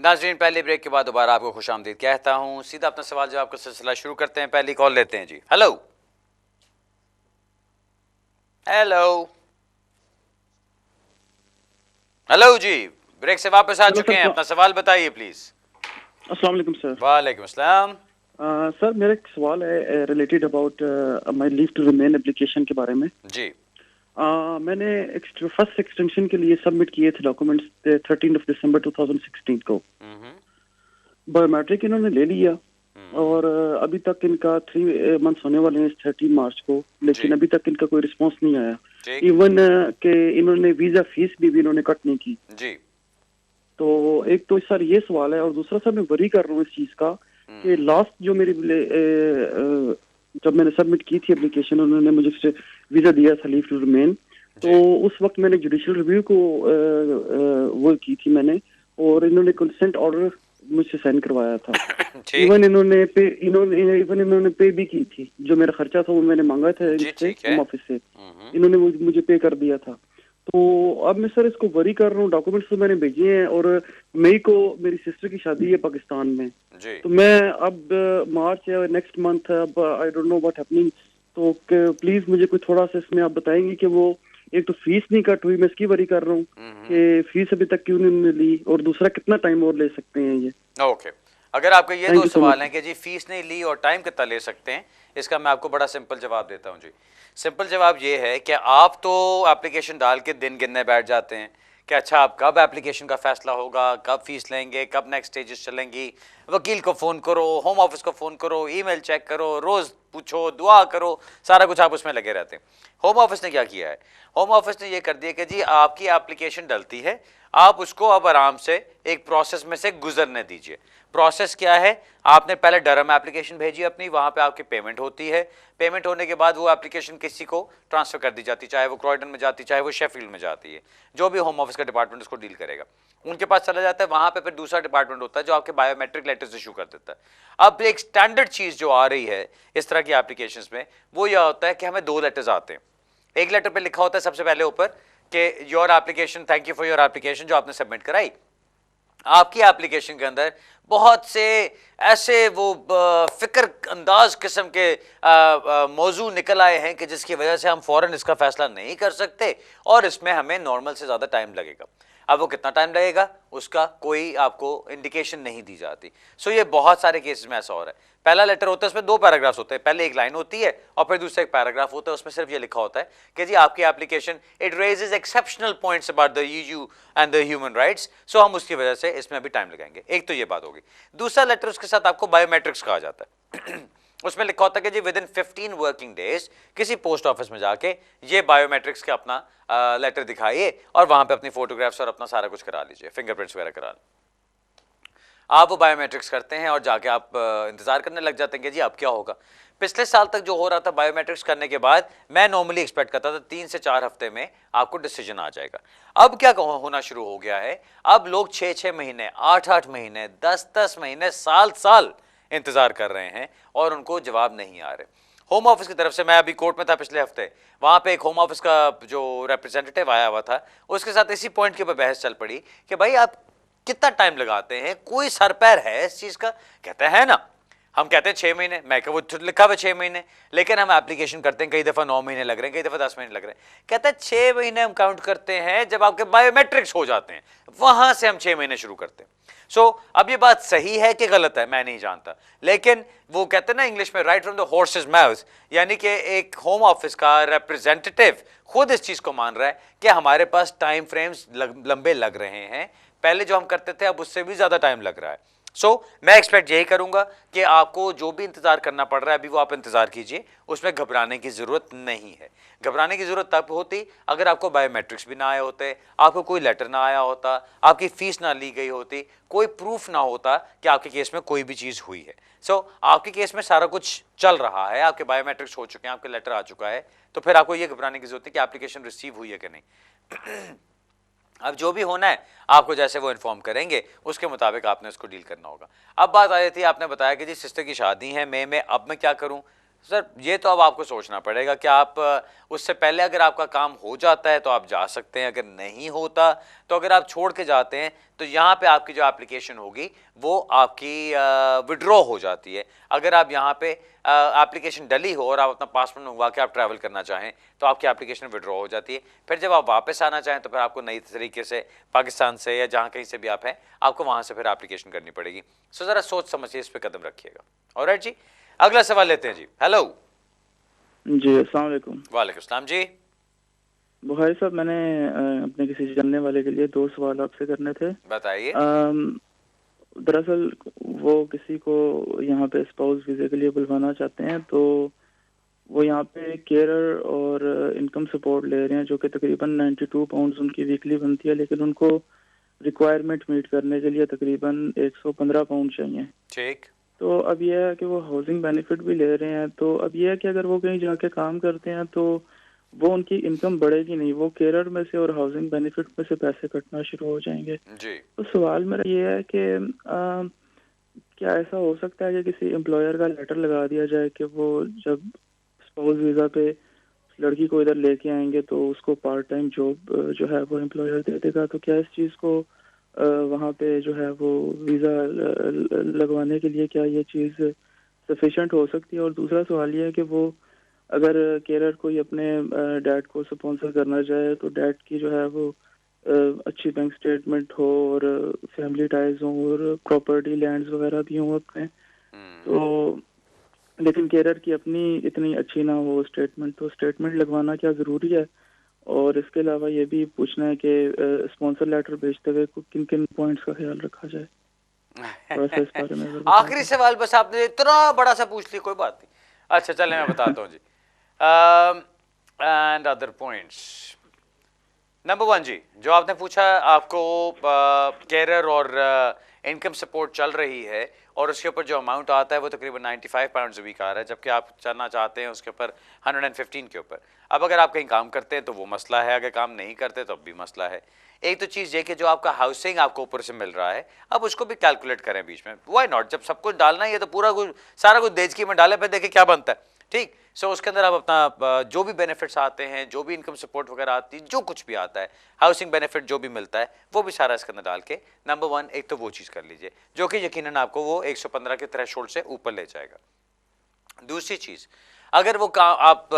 नाज़रीन, पहले ब्रेक के बाद दोबारा आपको खुशामदीद कहता हूँ। सीधा अपना सवाल जवाब का सिलसिला शुरू करते हैं। पहली कॉल लेते हैं जी। हेलो हेलो हेलो जी, ब्रेक से वापस आ हेलो चुके सर। हैं। अपना सवाल बताइए प्लीज। अस्सलाम वालेकुम सर। वालेकुम अस्सलाम। सर मेरा एक सवाल है related about my leave to remain application के बारे में। जी मैंने फर्स्ट एक्सटेंशन के लिए सबमिट किए थे डॉक्यूमेंट्स 13 दिसंबर 2016 को। हम्म बायोमेट्रिक इन्होंने ले लिया हम्म, और अभी तक इनका 3 मंथ्स होने वाले हैं 13 मार्च को, जी लेकिन अभी तक इनका कोई रिस्पांस नहीं आया। ठीक इवन के इन्होंने वीजा फीस भी इन्होंने कट नहीं की। जी। तो एक तो सर ये सवाल है, और दूसरा सर मैं वरी कर रहा हूँ इस चीज का कि हम्म, लास्ट जो मेरी जब मैंने सबमिट की थी एप्लीकेशन, उन्होंने मुझे वीजा दिया था लीव टू रिमेन। तो जी उस वक्त मैंने जुडिशियल रिव्यू को वो की थी मैंने, और इन्होंने कंसेंट ऑर्डर मुझसे साइन करवाया था। ठीक इवन इन्होंने पे भी की थी। जो मेरा खर्चा था वो मैंने मांगा था जी इनसे ठीक है। होम ऑफिस से, इन्होंने मुझे पे कर दिया था। तो अब मैं सर इसको वरी कर रहा हूँ, डॉक्यूमेंट्स तो मैंने भेजे हैं, और मई को मेरी सिस्टर की शादी है पाकिस्तान में। जी तो मैं अब मार्च या नेक्स्ट मंथ, अब I don't know what happening. तो प्लीज मुझे कोई थोड़ा सा इसमें आप बताएंगे कि वो, एक तो फीस नहीं कट हुई, मैं इसकी वरी कर रहा हूँ कि फीस अभी तक क्यों नहीं मिली, और दूसरा कितना टाइम और ले सकते हैं ये। ओके। अगर आपके ये थैंक दो यू सो सवाल मच। हैं कि जी फीस नहीं ली और टाइम कितना ले सकते हैं, इसका मैं आपको बड़ा सिंपल जवाब देता हूं जी। सिंपल जवाब ये है कि आप तो एप्लीकेशन डाल के दिन गिनने बैठ जाते हैं कि अच्छा अब कब एप्लीकेशन का फैसला होगा, कब फीस लेंगे, कब नेक्स्ट स्टेजेस चलेंगी। वकील को फ़ोन करो, होम ऑफिस को फ़ोन करो, ईमेल चेक करो, रोज़ पूछो, दुआ करो, सारा कुछ आप उसमें लगे रहते हैं। होम ऑफिस ने क्या किया है? होम ऑफिस ने ये कर दिया कि जी आपकी एप्लीकेशन डलती है, आप उसको अब आराम से एक प्रोसेस में से गुजरने दीजिए। प्रोसेस क्या है? आपने पहले डरम एप्लीकेशन भेजी अपनी, वहां पे आपकी पेमेंट होती है। पेमेंट होने के बाद वो एप्लीकेशन किसी को ट्रांसफर कर दी जाती है, चाहे वो क्रॉयडन में जाती है, चाहे वो शेफील्ड में जाती है। जो भी होम ऑफिस का डिपार्टमेंट उसको डील करेगा, उनके पास चला जाता है। वहां पे फिर दूसरा डिपार्टमेंट होता है जो आपके बायोमेट्रिक लेटर्स इशू कर देता है। अब एक स्टैंडर्ड चीज जो आ रही है इस तरह की एप्लीकेशंस में, वो यह होता है कि हमें दो लेटर्स आते हैं। एक लेटर पे लिखा होता है सबसे पहले ऊपर कि your application, thank you for your application, जो आपने सबमिट कराई। आपकी एप्लीकेशन के अंदर बहुत से ऐसे वो फिक्र अंदाज किस्म के मौजू निकल आए हैं कि जिसकी वजह से हम फौरन इसका फैसला नहीं कर सकते और इसमें हमें नॉर्मल से ज़्यादा टाइम लगेगा। अब वो कितना टाइम लगेगा उसका कोई आपको इंडिकेशन नहीं दी जाती। सो ये बहुत सारे केसेस में ऐसा हो रहा है। पहला लेटर होता है, उसमें दो पैराग्राफ्स होते हैं, पहले एक लाइन होती है और फिर दूसरा एक पैराग्राफ होता है, उसमें सिर्फ ये लिखा होता है कि जी आपकी application it raises exceptional points about the E U and the human rights, so हम उसकी वजह से इसमें अभी टाइम लगाएंगे। एक तो ये बात होगी। दूसरा लेटर उसके साथ आपको बायोमेट्रिक्स कहा जाता है उसमें लिखा होता है कि जी विद इन 15 वर्किंग डेज किसी पोस्ट ऑफिस में जाके ये बायोमेट्रिक्स का अपना लेटर दिखाइए और वहां पे अपनी फोटोग्राफ्स और अपना सारा कुछ करा लीजिए, फिंगरप्रिंट्स वगैरह करा। आप वो बायोमेट्रिक्स करते हैं और जाके आप इंतजार करने लग जाते हैं कि जी अब क्या होगा। पिछले साल तक जो हो रहा था बायोमेट्रिक्स करने के बाद, मैं नॉर्मली एक्सपेक्ट करता था 3 से 4 हफ्ते में आपको डिसीजन आ जाएगा। अब क्या होना शुरू हो गया है, अब लोग 6-6 महीने, 8-8 महीने, 10-10 महीने, साल इंतजार कर रहे हैं और उनको जवाब नहीं आ रहे। होम ऑफिस की तरफ से, मैं अभी कोर्ट में था पिछले हफ्ते, वहां पे एक होम ऑफिस का जो रिप्रेजेंटेटिव आया हुआ था, उसके साथ इसी पॉइंट के ऊपर बहस चल पड़ी कि भाई आप कितना टाइम लगाते हैं, कोई सर पैर है इस चीज का? कहते हैं ना, हम कहते हैं 6 महीने, मैं वो लिखा हुआ 6 महीने, लेकिन हम एप्लीकेशन करते हैं कई दफा 9 महीने लग रहे हैं, कई दफा 10 महीने लग रहे हैं। कहते हैं 6 महीने हम काउंट करते हैं जब आपके बायोमेट्रिक्स हो जाते हैं, वहां से हम 6 महीने शुरू करते हैं। सो अब ये बात सही है कि गलत है मैं नहीं जानता, लेकिन वो कहते हैं ना इंग्लिश में right from the horses mouth, यानी कि एक होम ऑफिस का रिप्रेजेंटेटिव खुद इस चीज को मान रहा है कि हमारे पास टाइम फ्रेम्स लंबे लग रहे हैं, पहले जो हम करते थे अब उससे भी ज्यादा टाइम लग रहा है। मैं एक्सपेक्ट यही करूंगा कि आपको जो भी इंतजार करना पड़ रहा है अभी वो आप इंतजार कीजिए, उसमें घबराने की जरूरत नहीं है। घबराने की जरूरत तब होती अगर आपको बायोमेट्रिक्स भी ना आए होते, आपको कोई लेटर ना आया होता, आपकी फीस ना ली गई होती, कोई प्रूफ ना होता कि आपके केस में कोई भी चीज हुई है। आपके केस में सारा कुछ चल रहा है, आपके बायोमेट्रिक्स हो चुके हैं, आपके लेटर आ चुका है, तो फिर आपको यह घबराने की जरूरत है कि एप्लीकेशन रिसीव हुई है कि नहीं। अब जो भी होना है आपको जैसे वो इन्फॉर्म करेंगे उसके मुताबिक आपने उसको डील करना होगा। अब बात आ रही थी, आपने बताया कि जी सिस्टर की शादी है मई में, अब मैं क्या करूं? सर ये तो अब आपको सोचना पड़ेगा कि आप उससे पहले अगर आपका काम हो जाता है तो आप जा सकते हैं, अगर नहीं होता तो अगर आप छोड़ के जाते हैं तो यहाँ पे आपकी जो एप्लीकेशन होगी वो आपकी विड्रॉ हो जाती है। अगर आप यहाँ पे एप्लीकेशन डली हो और आप अपना पासपोर्ट मंगवा के आप ट्रैवल करना चाहें तो आपकी एप्लीकेशन विड्रॉ हो जाती है। फिर जब आप वापस आना चाहें तो फिर आपको नई तरीके से पाकिस्तान से या जहाँ कहीं से भी आप हैं आपको वहाँ से फिर एप्लीकेशन करनी पड़ेगी। सो ज़रा सोच समझिए इस पर कदम रखिएगा। ऑलराइट जी, अगला सवाल लेते हैं जी। हेलो जी, अस्सलाम वालेकुम। वालेकुम सलाम जी। बुखारी साहब, मैंने अपने किसी जानने वाले के लिए 2 सवाल आपसे करने थे। बताइए। दरअसल वो किसी को यहाँ पे स्पाउस वीज़े के लिए बुलवाना चाहते हैं, तो वो यहाँ पे केयरर और इनकम सपोर्ट ले रहे हैं, जो कि तकरीबन 92 पाउंड्स उनकी वीकली बनती है, लेकिन उनको रिक्वायरमेंट मीट करने के लिए तकरीबन 115 पाउंड चाहिए। ठीक। तो अब यह है कि वो हाउसिंग बेनिफिट भी ले रहे हैं, तो अब यह है कि अगर वो कहीं जाके काम करते हैं तो वो उनकी इनकम बढ़ेगी नहीं, वो केरल में से और हाउसिंग बेनिफिट में से पैसे कटना शुरू हो जाएंगे। जी। तो सवाल मेरा ये है कि क्या ऐसा हो सकता है कि किसी एम्प्लॉयर का लेटर लगा दिया जाए कि वो जब स्पाउस वीज़ा पे लड़की को इधर लेके आएंगे तो उसको पार्ट टाइम जॉब जो है वो एम्प्लॉयर दे देगा। तो क्या इस चीज़ को वहाँ पे जो है वो वीज़ा लगवाने के लिए क्या ये चीज़ सफिशेंट हो सकती है? और दूसरा सवाल ये है कि वो अगर केरर कोई अपने डैड को स्पॉन्सर करना चाहे तो डैड की जो है वो अच्छी बैंक स्टेटमेंट हो और फैमिली टाइज हो और प्रॉपर्टी लैंड्स वगैरह भी हों अपने, तो लेकिन केरर की अपनी इतनी अच्छी ना हो स्टेटमेंट, तो स्टेटमेंट लगवाना क्या ज़रूरी है? और इसके अलावा ये भी पूछना है कि स्पॉन्सर लेटर भेजते हुए किन किन पॉइंट्स का ख्याल रखा जाए, थोड़ा सा इस बारे में अगर बता आखिरी दें। सवाल बस आपने इतना बड़ा सा पूछ लिया, कोई बात नहीं। अच्छा चले मैं बताता हूँ जी। एंड अदर पॉइंट्स, नंबर 1 जी, जो आपने पूछा आपको कैरियर और इनकम सपोर्ट चल रही है और उसके ऊपर जो अमाउंट आता है वो तकरीबन 95 पाउंड्स अ वीक आ रहा है, जबकि आप चलना चाहते हैं उसके ऊपर 115 के ऊपर। अब अगर आप कहीं काम करते हैं तो वो मसला है, अगर काम नहीं करते तो अब भी मसला है। एक तो चीज़ ये कि जो आपका हाउसिंग आपको ऊपर से मिल रहा है अब उसको भी कैलकुलेट करें बीच में। व्हाई नॉट, जब सब कुछ डालना ही है तो पूरा कुछ सारा कुछ देजकी में डाले पे देखे क्या बनता है। ठीक। सो उसके अंदर आप अपना जो भी बेनिफिट्स आते हैं, जो भी इनकम सपोर्ट वगैरह आती है, जो कुछ भी आता है, हाउसिंग बेनिफिट जो भी मिलता है वो भी सारा इसके अंदर डाल के नंबर 1 एक तो वो चीज़ कर लीजिए जो कि यकीनन आपको वो 115 के थ्रेशोल्ड से ऊपर ले जाएगा। दूसरी चीज़, अगर वो काम आप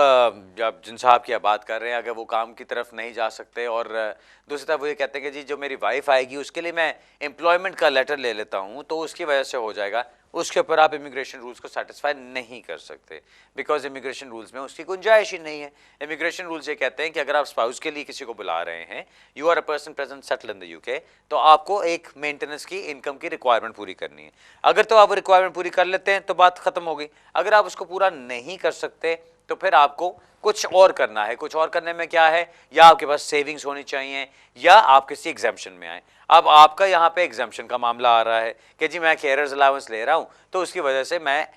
जब जिन साहब की आप बात कर रहे हैं अगर वो काम की तरफ नहीं जा सकते और दूसरी तरफ वो ये कहते हैं कि जी जो मेरी वाइफ आएगी उसके लिए मैं एम्प्लॉयमेंट का लेटर ले लेता हूँ तो उसकी वजह से हो जाएगा, उसके ऊपर आप इमिग्रेशन रूल्स को सेटिस्फाई नहीं कर सकते बिकॉज इमिग्रेशन रूल्स में उसकी गुंजाइश ही नहीं है। इमिग्रेशन रूल्स ये कहते हैं कि अगर आप स्पाउस के लिए किसी को बुला रहे हैं, you are a person present settle in the UK, तो आपको एक मेंटेनेंस की इनकम की रिक्वायरमेंट पूरी करनी है। अगर तो आप वो रिक्वायरमेंट पूरी कर लेते हैं तो बात खत्म हो गई। अगर आप उसको पूरा नहीं कर सकते तो फिर आपको कुछ और करना है। कुछ और करने में क्या है, या आपके पास सेविंग्स होनी चाहिए या आप किसी एग्जाम्पशन में आए। अब आपका यहाँ पे एग्जाम्पशन का मामला आ रहा है कि जी मैं केयरर्स अलाउंस ले रहा हूँ तो उसकी वजह से मैं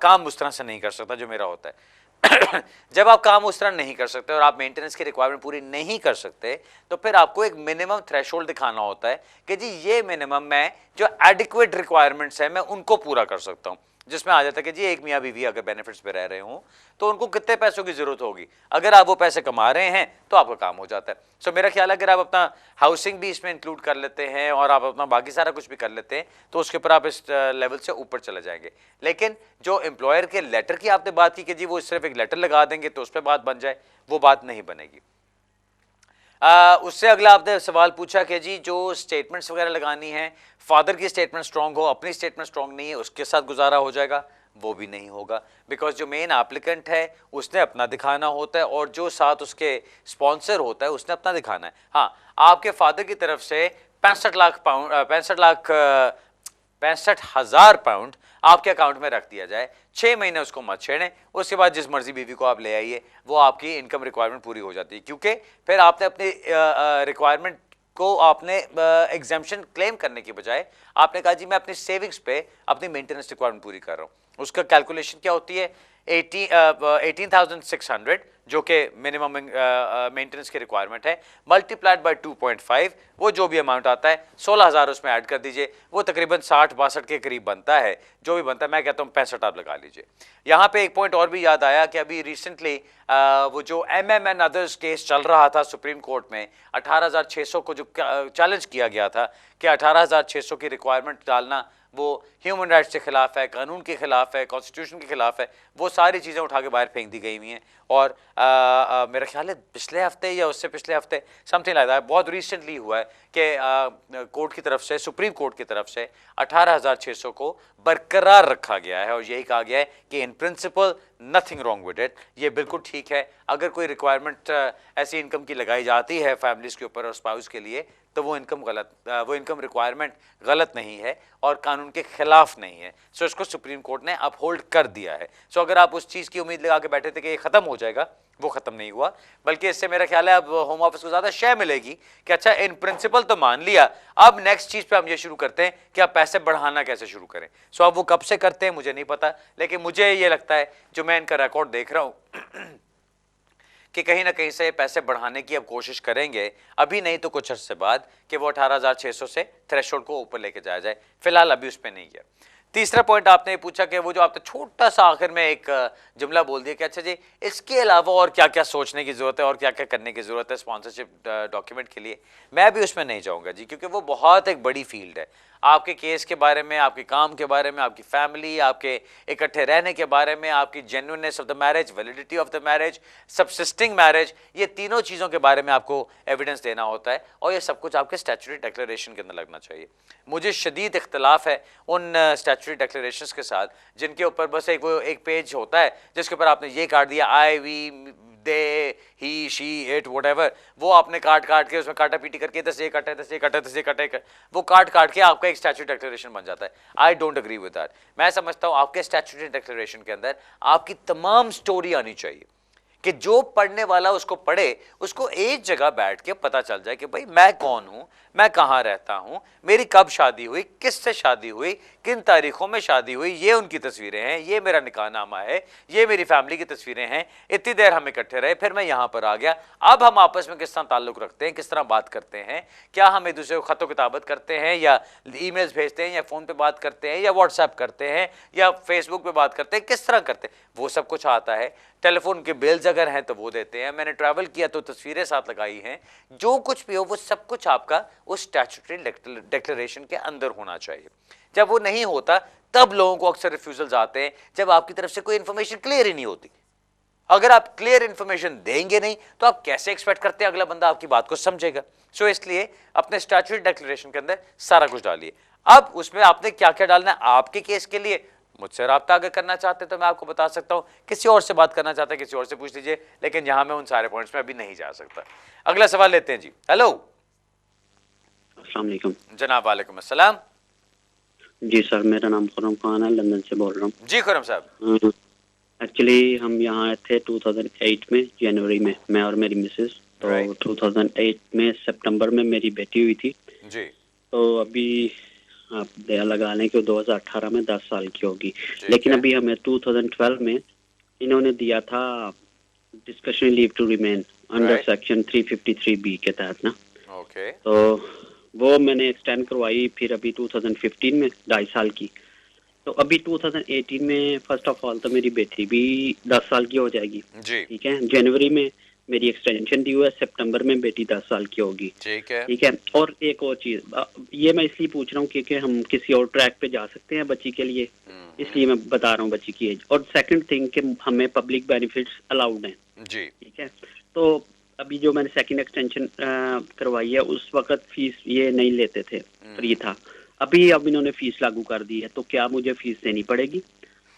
काम उस तरह से नहीं कर सकता जो मेरा होता है। जब आप काम उस तरह नहीं कर सकते और आप मेंटेनेंस की रिक्वायरमेंट पूरी नहीं कर सकते तो फिर आपको एक मिनिमम थ्रेशोल्ड दिखाना होता है कि जी ये मिनिमम मैं जो एडिक्वेट रिक्वायरमेंट्स है मैं उनको पूरा कर सकता हूँ, जिसमें आ जाता है कि जी एक मियाँ बीवी अगर बेनिफिट्स पे रह रहे हों तो उनको कितने पैसों की जरूरत होगी। अगर आप वो पैसे कमा रहे हैं तो आपका काम हो जाता है। सो मेरा ख्याल है अगर आप अपना हाउसिंग भी इसमें इंक्लूड कर लेते हैं और आप अपना बाकी सारा कुछ भी कर लेते हैं तो उसके ऊपर आप इस लेवल से ऊपर चले जाएंगे। लेकिन जो एम्प्लॉयर के लेटर की आपने बात की कि जी वो सिर्फ एक लेटर लगा देंगे तो उस पर बात बन जाए, वो बात नहीं बनेगी। उससे अगला आपने सवाल पूछा कि जी जो स्टेटमेंट्स वगैरह लगानी है, फादर की स्टेटमेंट स्ट्रांग हो, अपनी स्टेटमेंट स्ट्रांग नहीं है, उसके साथ गुजारा हो जाएगा, वो भी नहीं होगा बिकॉज जो मेन एप्लीकेंट है उसने अपना दिखाना होता है और जो साथ उसके स्पॉन्सर होता है उसने अपना दिखाना है। हाँ, आपके फादर की तरफ से 65,000 पाउंड आपके अकाउंट में रख दिया जाए, 6 महीने उसको मत छेड़ें, उसके बाद जिस मर्जी बीवी को आप ले आइए वो आपकी इनकम रिक्वायरमेंट पूरी हो जाती है, क्योंकि फिर आपने अपनी रिक्वायरमेंट को आपने एग्जाम्पशन क्लेम करने की बजाय आपने कहा जी मैं अपनी सेविंग्स पे अपनी मेंटेनेंस रिक्वायरमेंट पूरी कर रहा हूँ। उसका कैलकुलेशन क्या होती है, 18,600 जो कि मिनिमम मेंटेनेंस की रिक्वायरमेंट है, मल्टीप्लाइड बाय 2.5, वो जो भी अमाउंट आता है 16,000 उसमें ऐड कर दीजिए, वो तकरीबन 60-62 के करीब बनता है, जो भी बनता है। मैं कहता हूँ 65 आप लगा लीजिए। यहाँ पे एक पॉइंट और भी याद आया कि अभी रिसेंटली वो जो MM एंड अदर्स केस चल रहा था सुप्रीम कोर्ट में, 18,600 को जो चैलेंज किया गया था कि 18,600 की रिक्वायरमेंट डालना वो ह्यूमन राइट्स के खिलाफ है, कानून के खिलाफ है, कॉन्स्टिट्यूशन के खिलाफ है, वो सारी चीज़ें उठा के बाहर फेंक दी गई हुई हैं। और मेरा ख्याल है पिछले हफ्ते या उससे पिछले हफ्ते समथिंग लाइक दैट, बहुत रिसेंटली हुआ है कि कोर्ट की तरफ से, सुप्रीम कोर्ट की तरफ से 18,600 को बरकरार रखा गया है और यही कहा गया है कि in principle nothing wrong with it, ये बिल्कुल ठीक है। अगर कोई रिक्वायरमेंट ऐसी इनकम की लगाई जाती है फैमिलीज़ के ऊपर और स्पाउस के लिए, तो वो इनकम रिक्वायरमेंट गलत नहीं है और कानून के खिलाफ नहीं है। सो इसको सुप्रीम कोर्ट ने अपहोल्ड कर दिया है। सो अगर आप उस चीज़ की उम्मीद लगा के बैठे थे कि ये ख़त्म हो जाएगा, वो ख़त्म नहीं हुआ, बल्कि इससे मेरा ख्याल है अब होम ऑफिस को ज़्यादा शय मिलेगी कि अच्छा इन प्रिंसिपल तो मान लिया, अब नेक्स्ट चीज़ पे हम ये शुरू करते हैं कि आप पैसे बढ़ाना कैसे शुरू करें। सो अब वो कब से करते हैं मुझे नहीं पता, लेकिन मुझे ये लगता है जो मैं इनका रिकॉर्ड देख रहा हूँ कि कहीं ना कहीं से पैसे बढ़ाने की अब कोशिश करेंगे, अभी नहीं तो कुछ अर्से बाद, कि वो 18,600 से थ्रेशोल्ड को ऊपर लेके जाया जाए। फिलहाल अभी उस पर नहीं गया। तीसरा पॉइंट आपने पूछा कि वो जो आपने छोटा सा आखिर में एक जुमला बोल दिया कि अच्छा जी इसके अलावा और क्या क्या सोचने की ज़रूरत है और क्या क्या करने की ज़रूरत है स्पॉन्सरशिप डॉक्यूमेंट के लिए, मैं भी उसमें नहीं जाऊँगा जी, क्योंकि वो बहुत एक बड़ी फील्ड है। आपके केस के बारे में, आपके काम के बारे में, आपकी फैमिली, आपके इकट्ठे रहने के बारे में, आपकी genuineness of the marriage, validity of the marriage, subsisting marriage, ये तीनों चीज़ों के बारे में आपको एविडेंस देना होता है और ये सब कुछ आपके स्टैट्यूटरी डिक्लेरेशन के अंदर लगना चाहिए। मुझे शदीद इख्तलाफ है उन स्टैट्यूटरी डिक्लेरेशंस के साथ जिनके ऊपर बस एक पेज होता है जिसके ऊपर आपने ये काट दिया I, we, they, he, she, it, whatever, वो आपने काट के उसमें काटा पीटी करके 10 ये कटे, 10 ये कटे, 10 ये कटे, वो काट के आपका एक स्टैट्यूटरी डिक्लेरेशन बन जाता है। I don't agree with that. मैं समझता हूँ आपके स्टैट्यूटरी डिक्लेरेशन के अंदर आपकी तमाम स्टोरी आनी चाहिए कि जो पढ़ने वाला उसको पढ़े, उसको एक जगह बैठ के पता चल जाए कि भाई मैं कौन हूं, मैं कहां रहता हूं, मेरी कब शादी हुई, किससे शादी हुई, किन तारीखों में शादी हुई, ये उनकी तस्वीरें हैं, ये मेरा निकाहनामा है, ये मेरी फैमिली की तस्वीरें हैं, इतनी देर हम इकट्ठे रहे, फिर मैं यहां पर आ गया। अब हम आपस में किस तरह ताल्लुक रखते हैं, किस तरह बात करते हैं, क्या हम एक दूसरे को खतो किताबत करते हैं या ईमेल्स भेजते हैं या फ़ोन पे बात करते हैं या व्हाट्सएप करते हैं या फेसबुक पे बात करते हैं, किस तरह करते हैं, वो सब कुछ आता है। टेलीफोन के बिल्स अगर हैं तो वो देते हैं, मैंने ट्रैवल किया तो तस्वीरें साथ लगाई हैं, जो कुछ भी हो वो सब कुछ आपका उस स्टैट्यूटरी डिक्लेरेशन के अंदर होना चाहिए। जब वो नहीं होता तब लोगों को अक्सर रिफ्यूजल्स आते हैं, जब आपकी तरफ से कोई इंफॉर्मेशन क्लियर ही नहीं होती। अगर आप क्लियर इंफॉर्मेशन देंगे नहीं तो आप कैसे एक्सपेक्ट करते हैं अगला बंदा आपकी बात को समझेगा। सो इसलिए अपने स्टैट्यूटरी डिक्लेरेशन के अंदर सारा कुछ डालिए। अब उसमें आपने क्या क्या डालना है आपके केस के लिए, मुझसे रब्ता अगर करना चाहते तो मैं आपको बता सकता हूं, किसी और से बात करना चाहते हैं किसी और से पूछ लीजिए, लेकिन यहां मैं उन सारे पॉइंट्स में अभी नहीं जा सकता। अगला सवाल लेते हैं जी। हेलो, अस्सलाम वालेकुम जनाब। वालेकुम अस्सलाम जी सर, मेरा नाम खुरम खान है, लंदन से बोल रहा हूँ जी। खुरम साहब, एक्चुअली हम यहाँ आए थे 2008 में जनवरी में, मैं और मेरी मिसेस। तो Right. 2008 में सितंबर में मेरी बेटी हुई थी जी तो अभी आप दया लगा लें कि 2018 में 10 साल की होगी। ठीक लेकिन है। अभी हमें 2012 में इन्होंने दिया था discussion leave to remain under Right. Section 353B के तहत ना, ओके तो वो मैंने एक्सटेंड करवाई फिर अभी 2015 में 2.5 साल की। तो अभी 2018 में फर्स्ट ऑफ ऑल तो मेरी बेटी भी 10 साल की हो जाएगी, जी ठीक है। जनवरी में मेरी एक्सटेंशन दी हुआ है, सितंबर में बेटी 10 साल की होगी, ठीक है। ठीक है। और एक और चीज, ये मैं इसलिए पूछ रहा हूँ क्योंकि हम किसी और ट्रैक पे जा सकते हैं बच्ची के लिए, इसलिए मैं बता रहा हूँ बच्ची की एज। और सेकंड थिंग कि हमें पब्लिक बेनिफिट्स अलाउड हैं, जी ठीक है। तो अभी जो मैंने सेकंड एक्सटेंशन करवाई है उस वक्त फीस ये नहीं लेते थे, फ्री था। अभी अब इन्होंने फीस लागू कर दी है, तो क्या मुझे फीस देनी पड़ेगी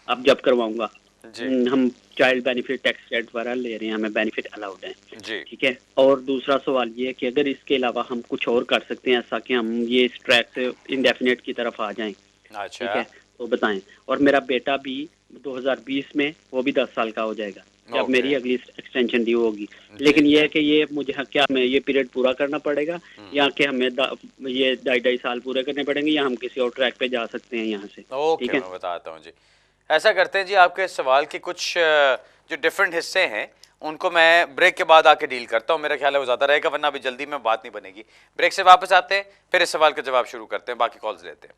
अब जब करवाऊंगा? जी हम चाइल्ड बेनिफिट टैक्स क्रेडिट वगैरह ले रहे हैं, हमें बेनिफिट अलाउड है, जी ठीक है। और दूसरा सवाल ये है कि अगर इसके अलावा हम कुछ और कर सकते हैं ऐसा कि हम ये इस ट्रैक से इंडेफिनेट की तरफ आ जाएं, ठीक अच्छा है, तो बताएं। और मेरा बेटा भी 2020 में वो भी 10 साल का हो जाएगा जब Okay. मेरी अगली एक्सटेंशन ड्यू होगी। लेकिन ये है कि ये मुझे क्या हमें ये पीरियड पूरा करना पड़ेगा या कि हमें ये 2.5 साल पूरे करने पड़ेंगे या हम किसी और ट्रैक पे जा सकते हैं यहाँ से, ओके ठीक है। मैं बताता हूँ जी। ऐसा करते हैं जी, आपके सवाल के कुछ जो डिफरेंट हिस्से हैं उनको मैं ब्रेक के बाद आके डील करता हूँ, मेरा ख्याल है वो ज़्यादा रहेगा, वरना अभी जल्दी में बात नहीं बनेगी। ब्रेक से वापस आते हैं, फिर इस सवाल का जवाब शुरू करते हैं, बाकी कॉल्स लेते हैं।